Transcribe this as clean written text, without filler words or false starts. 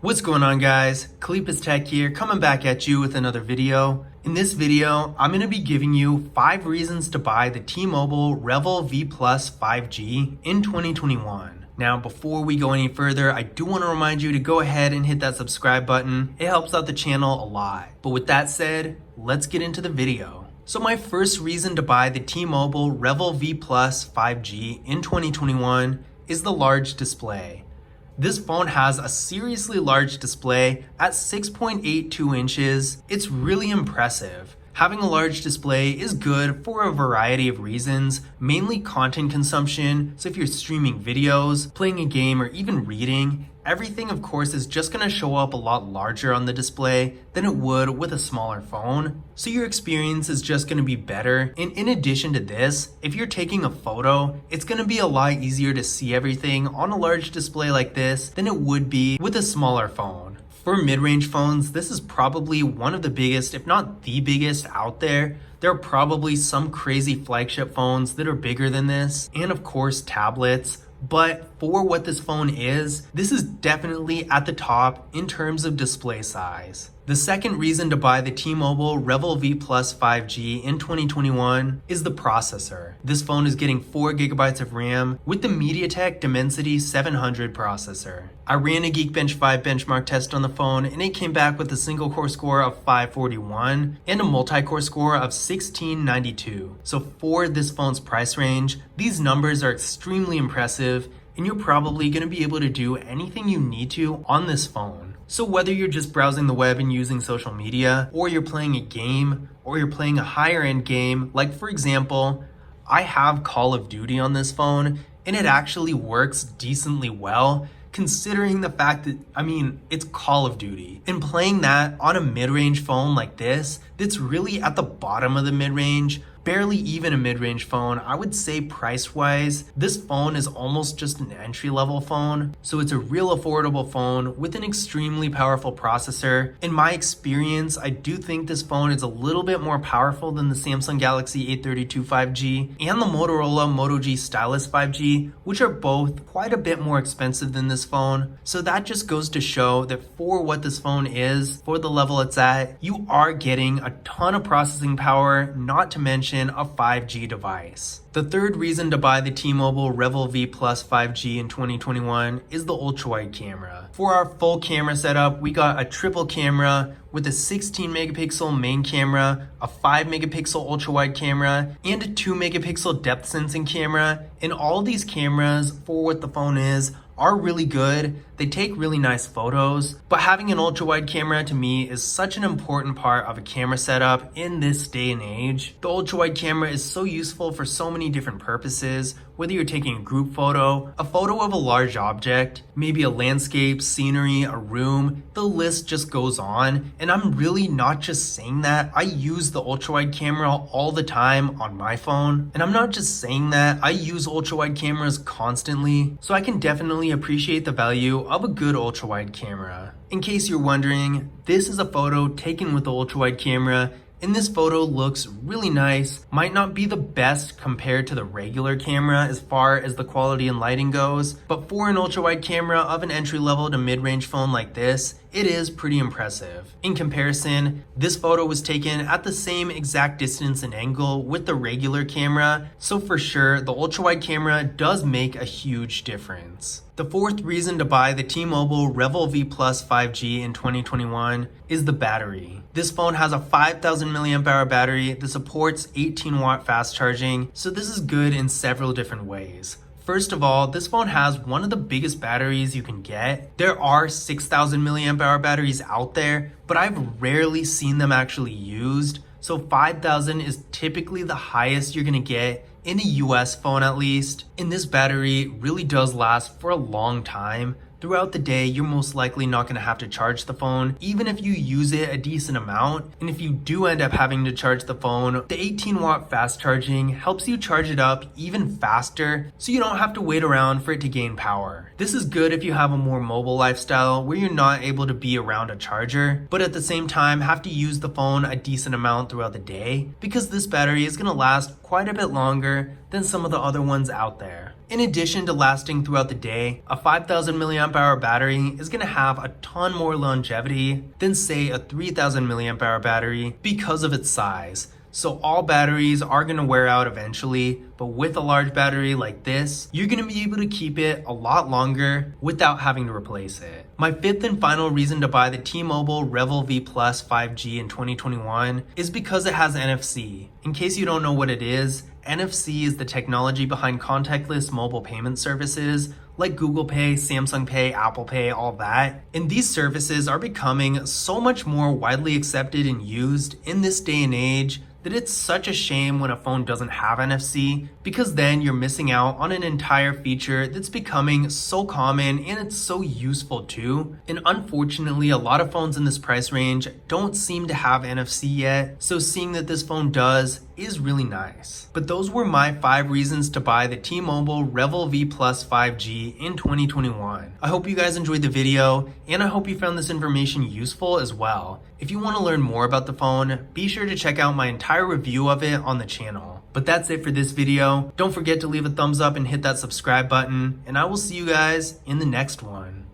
What's going on, guys? Kalipus Tech here, coming back at you with another video. In this video, I'm going to be giving you 5 reasons to buy the T-Mobile Revvl V Plus 5G in 2021. Now, before we go any further, I do want to remind you to go ahead and hit that subscribe button. It helps out the channel a lot. But with that said, let's get into the video. So my first reason to buy the T-Mobile Revvl V Plus 5G in 2021 is the large display. This phone has a seriously large display at 6.82 inches. It's really impressive. Having a large display is good for a variety of reasons, mainly content consumption. So if you're streaming videos, playing a game, or even reading, everything of course is just going to show up a lot larger on the display than it would with a smaller phone. So your experience is just going to be better. And in addition to this, if you're taking a photo, it's going to be a lot easier to see everything on a large display like this than it would be with a smaller phone. For mid-range phones, this is probably one of the biggest, if not the biggest out there. There are probably some crazy flagship phones that are bigger than this, and of course tablets. But for what this phone is, this is definitely at the top in terms of display size. The second reason to buy the T-Mobile Revvl V Plus 5G in 2021 is the processor. This phone is getting 4 GB of RAM with the MediaTek Dimensity 700 processor. I ran a Geekbench 5 benchmark test on the phone and it came back with a single core score of 541 and a multi-core score of 1692. So for this phone's price range, these numbers are extremely impressive and you're probably going to be able to do anything you need to on this phone. So whether you're just browsing the web and using social media, or you're playing a game, or you're playing a higher end game, like for example, I have Call of Duty on this phone, and it actually works decently well, considering the fact that, it's Call of Duty. And playing that on a mid-range phone like this, that's really at the bottom of the mid-range, barely even a mid-range phone, I would say price-wise, this phone is almost just an entry-level phone. So it's a real affordable phone with an extremely powerful processor. In my experience, I do think this phone is a little bit more powerful than the Samsung Galaxy A32 5G and the Motorola Moto G Stylus 5G, which are both quite a bit more expensive than this phone. So that just goes to show that for what this phone is, for the level it's at, you are getting a ton of processing power, not to mention a 5G device. The third reason to buy the T-Mobile Revvl V Plus 5G in 2021 is the ultrawide camera. For our full camera setup, we got a triple camera with a 16 megapixel main camera, a 5 megapixel ultrawide camera, and a 2 megapixel depth sensing camera. And all these cameras, for what the phone is, are really good. They take really nice photos, but having an ultra-wide camera to me is such an important part of a camera setup in this day and age. The ultra-wide camera is so useful for so many different purposes, whether you're taking a group photo, a photo of a large object, maybe a landscape, scenery, a room, the list just goes on. And I'm really not just saying that. I use the ultra-wide camera all the time on my phone. And I'm not just saying that, I use ultra-wide cameras constantly, so I can definitely appreciate the value of a good ultra-wide camera. In case you're wondering, this is a photo taken with the ultra-wide camera, and this photo looks really nice. Might not be the best compared to the regular camera as far as the quality and lighting goes, but for an ultra-wide camera of an entry-level to mid-range phone like this, it is pretty impressive. In comparison, this photo was taken at the same exact distance and angle with the regular camera, so for sure, the ultra-wide camera does make a huge difference. The fourth reason to buy the T-Mobile Revvl V Plus 5G in 2021 is the battery. This phone has a 5000 mAh battery that supports 18 watt fast charging, so this is good in several different ways. First of all, this phone has one of the biggest batteries you can get. There are 6000 mAh batteries out there, but I've rarely seen them actually used. So 5000 is typically the highest you're gonna get in a US phone at least. And this battery really does last for a long time. Throughout the day, you're most likely not going to have to charge the phone, even if you use it a decent amount. And if you do end up having to charge the phone, the 18 watt fast charging helps you charge it up even faster, so you don't have to wait around for it to gain power. This is good if you have a more mobile lifestyle where you're not able to be around a charger, but at the same time have to use the phone a decent amount throughout the day, because this battery is going to last quite a bit longer than some of the other ones out there. In addition to lasting throughout the day, a 5000 milliamp hour battery is going to have a ton more longevity than say a 3000 milliamp hour battery because of its size. So all batteries are going to wear out eventually, but with a large battery like this, you're going to be able to keep it a lot longer without having to replace it. My fifth and final reason to buy the T-Mobile Revvl V Plus 5G in 2021 is because it has NFC. In case you don't know what it is, NFC is the technology behind contactless mobile payment services like Google Pay, Samsung Pay, Apple Pay, all that. And these services are becoming so much more widely accepted and used in this day and age that it's such a shame when a phone doesn't have NFC, because then you're missing out on an entire feature that's becoming so common and it's so useful too. And unfortunately, a lot of phones in this price range don't seem to have NFC yet, so seeing that this phone does is really nice. But those were my 5 reasons to buy the T-Mobile Revvl V Plus 5G in 2021. I hope you guys enjoyed the video, and I hope you found this information useful as well. If you want to learn more about the phone, be sure to check out my entire review of it on the channel. But that's it for this video. Don't forget to leave a thumbs up and hit that subscribe button, and I will see you guys in the next one.